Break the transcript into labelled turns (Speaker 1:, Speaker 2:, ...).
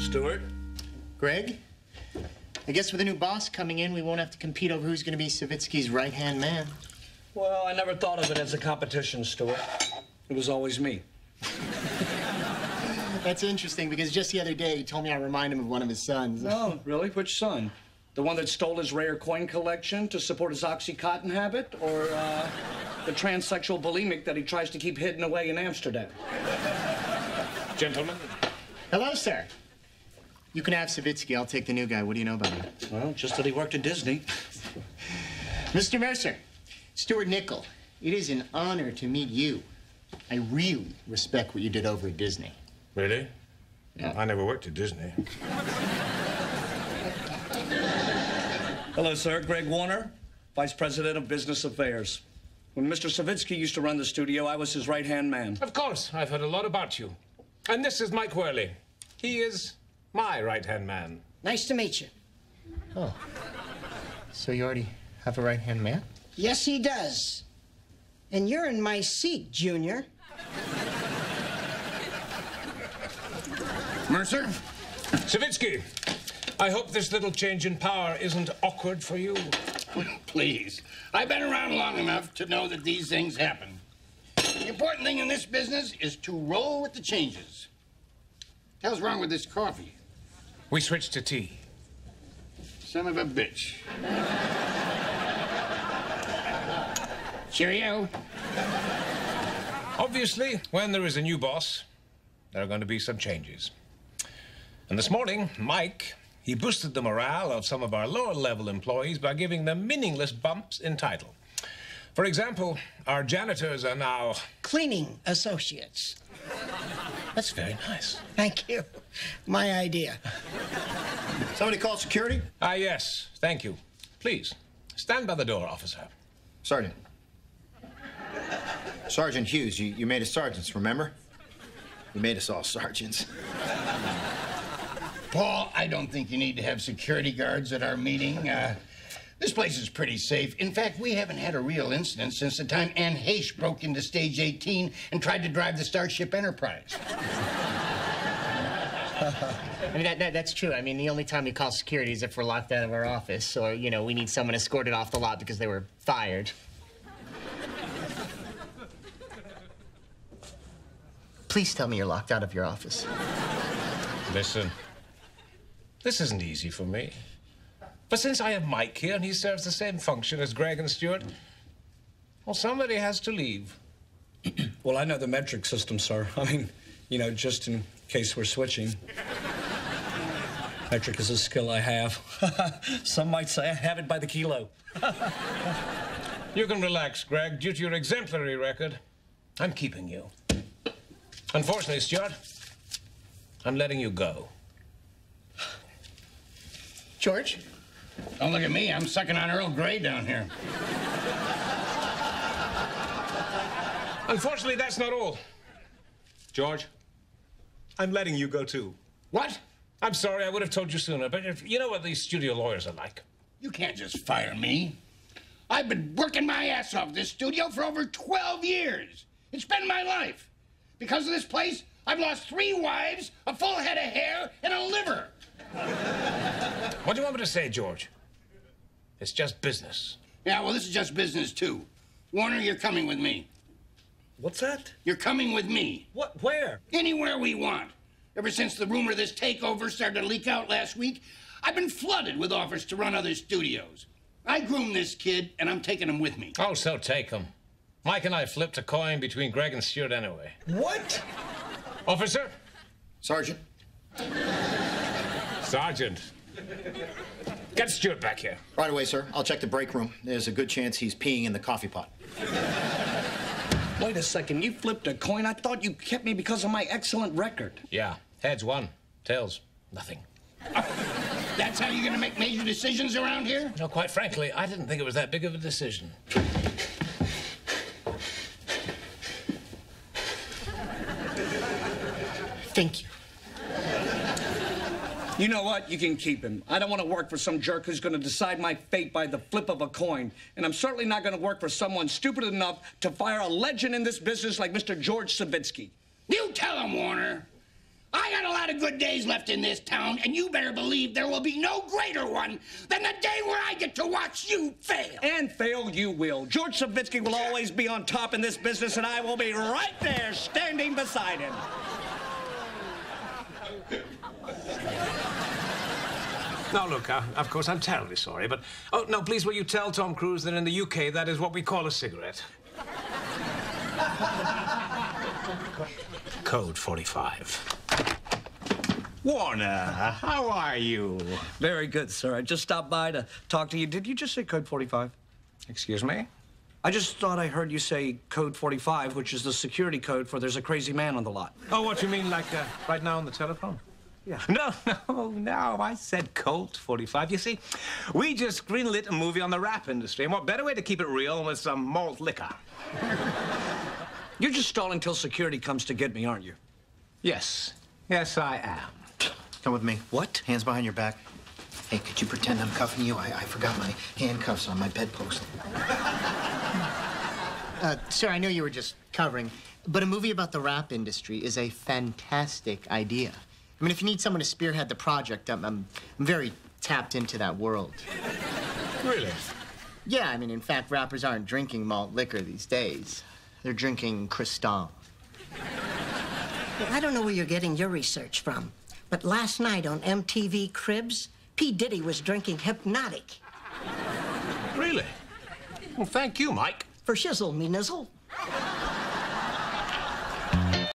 Speaker 1: Stewart?
Speaker 2: Greg? I guess with a new boss coming in, we won't have to compete over who's going to be Savitsky's right-hand man.
Speaker 1: Well, I never thought of it as a competition, Stewart. It was always me.
Speaker 2: That's interesting, because just the other day, he told me I remind him of one of his sons.
Speaker 1: Oh, really? Which son? The one that stole his rare coin collection to support his Oxycontin habit? Or, the transsexual bulimic that he tries to keep hidden away in Amsterdam?
Speaker 3: Gentlemen.
Speaker 2: Hello, sir. You can have Savitsky. I'll take the new guy. What do you know about him?
Speaker 1: Well, just that he worked at Disney.
Speaker 2: Mr. Mercer, Stuart Nickel, it is an honor to meet you. I really respect what you did over at Disney.
Speaker 3: Really?
Speaker 2: Yeah.
Speaker 3: I never worked at Disney.
Speaker 1: Hello, sir. Greg Warner, Vice President of Business Affairs. When Mr. Savitsky used to run the studio, I was his right-hand man.
Speaker 3: Of course. I've heard a lot about you. And this is Mike Worley. He is my right-hand man.
Speaker 4: Nice to meet you.
Speaker 2: Oh. So you already have a right-hand man?
Speaker 4: Yes, he does. And you're in my seat, Junior.
Speaker 5: Mercer?
Speaker 3: Savitsky, I hope this little change in power isn't awkward for you.
Speaker 5: Please. I've been around long enough to know that these things happen. The important thing in this business is to roll with the changes. What the hell's wrong with this coffee?
Speaker 3: We switched to tea.
Speaker 5: Son of a bitch. Cheerio.
Speaker 3: Obviously, when there is a new boss, there are going to be some changes. And this morning, Mike, he boosted the morale of some of our lower-level employees by giving them meaningless bumps in title. For example, our janitors are now...
Speaker 4: Cleaning associates.
Speaker 3: That's very nice.
Speaker 4: Thank you. My idea.
Speaker 6: Somebody call security?
Speaker 3: Ah, yes. Thank you. Please, stand by the door, officer.
Speaker 6: Sergeant. Sergeant Hughes, you made us sergeants, remember? You made us all sergeants.
Speaker 5: Paul, I don't think you need to have security guards at our meeting. This place is pretty safe. In fact, we haven't had a real incident since the time Anne Heche broke into Stage 18 and tried to drive the Starship Enterprise.
Speaker 2: I mean, that's true. I mean, the only time we call security is if we're locked out of our office or, you know, we need someone escorted off the lot because they were fired. Please tell me you're locked out of your office.
Speaker 3: Listen, this isn't easy for me. But since I have Mike here and he serves the same function as Greg and Stewart, well, somebody has to leave.
Speaker 1: Well, I know the metric system, sir. I mean, you know, just in case we're switching. Metric is a skill I have. Some might say I have it by the kilo.
Speaker 3: You can relax, Greg. Due to your exemplary record, I'm keeping you. Unfortunately, Stewart, I'm letting you go.
Speaker 2: George?
Speaker 5: Don't look at me. I'm sucking on Earl Grey down here.
Speaker 3: Unfortunately, that's not all. George, I'm letting you go, too.
Speaker 5: What?
Speaker 3: I'm sorry, I would have told you sooner, but you know what these studio lawyers are like.
Speaker 5: You can't just fire me. I've been working my ass off this studio for over 12 years. It's been my life. Because of this place, I've lost 3 wives, a full head of hair, and a liver.
Speaker 3: What do you want me to say, George? It's just business.
Speaker 5: Yeah, well, this is just business, too. Warner, you're coming with me.
Speaker 1: What's that?
Speaker 5: You're coming with me.
Speaker 1: What? Where?
Speaker 5: Anywhere we want. Ever since the rumor of this takeover started to leak out last week, I've been flooded with offers to run other studios. I groomed this kid, and I'm taking him with me.
Speaker 3: Oh, so take him. Mike and I flipped a coin between Greg and Stewart anyway.
Speaker 1: What?
Speaker 3: Officer?
Speaker 6: Sergeant.
Speaker 3: Sergeant. Get Stewart back here.
Speaker 6: Right away, sir. I'll check the break room. There's a good chance he's peeing in the coffee pot.
Speaker 1: Wait a second. You flipped a coin? I thought you kept me because of my excellent record.
Speaker 3: Yeah. Heads won. Tails, nothing.
Speaker 5: That's how you're gonna make major decisions around here?
Speaker 3: No, quite frankly, I didn't think it was that big of a decision.
Speaker 2: Thank you.
Speaker 1: You know what? You can keep him. I don't want to work for some jerk who's going to decide my fate by the flip of a coin. And I'm certainly not going to work for someone stupid enough to fire a legend in this business like Mr. George Savitsky.
Speaker 5: You tell him, Warner. I got a lot lot of good days left in this town, and you better believe there will be no greater one than the day where I get to watch you fail.
Speaker 1: And fail you will. George Savitsky will always be on top in this business, and I will be right there standing beside him.
Speaker 3: Now, look, of course, I'm terribly sorry, but... Oh, no, please, will you tell Tom Cruise that in the UK, that is what we call a cigarette? Code 45.
Speaker 7: Warner, how are you?
Speaker 1: Very good, sir. I just stopped by to talk to you. Did you just say code 45?
Speaker 3: Excuse me?
Speaker 1: I just thought I heard you say code 45, which is the security code for there's a crazy man on the lot.
Speaker 3: Oh, what you mean, like, right now on the telephone?
Speaker 1: Yeah.
Speaker 3: No, I said Colt 45. You see, we just greenlit a movie on the rap industry, and what better way to keep it real than with some malt liquor?
Speaker 1: You're just stalling till security comes to get me, aren't you?
Speaker 3: Yes. Yes, I am.
Speaker 6: Come with me.
Speaker 1: What?
Speaker 6: Hands behind your back. Hey, could you pretend I'm cuffing you? I forgot my handcuffs on my bedpost.
Speaker 2: Sir, I know you were just covering, but a movie about the rap industry is a fantastic idea. I mean, if you need someone to spearhead the project, I'm very tapped into that world.
Speaker 3: Really?
Speaker 2: Yeah, I mean, in fact, rappers aren't drinking malt liquor these days. They're drinking Cristal.
Speaker 4: I don't know where you're getting your research from, but last night on MTV Cribs, P. Diddy was drinking Hypnotic.
Speaker 3: Really? Well, thank you, Mike.
Speaker 4: For shizzle, me nizzle.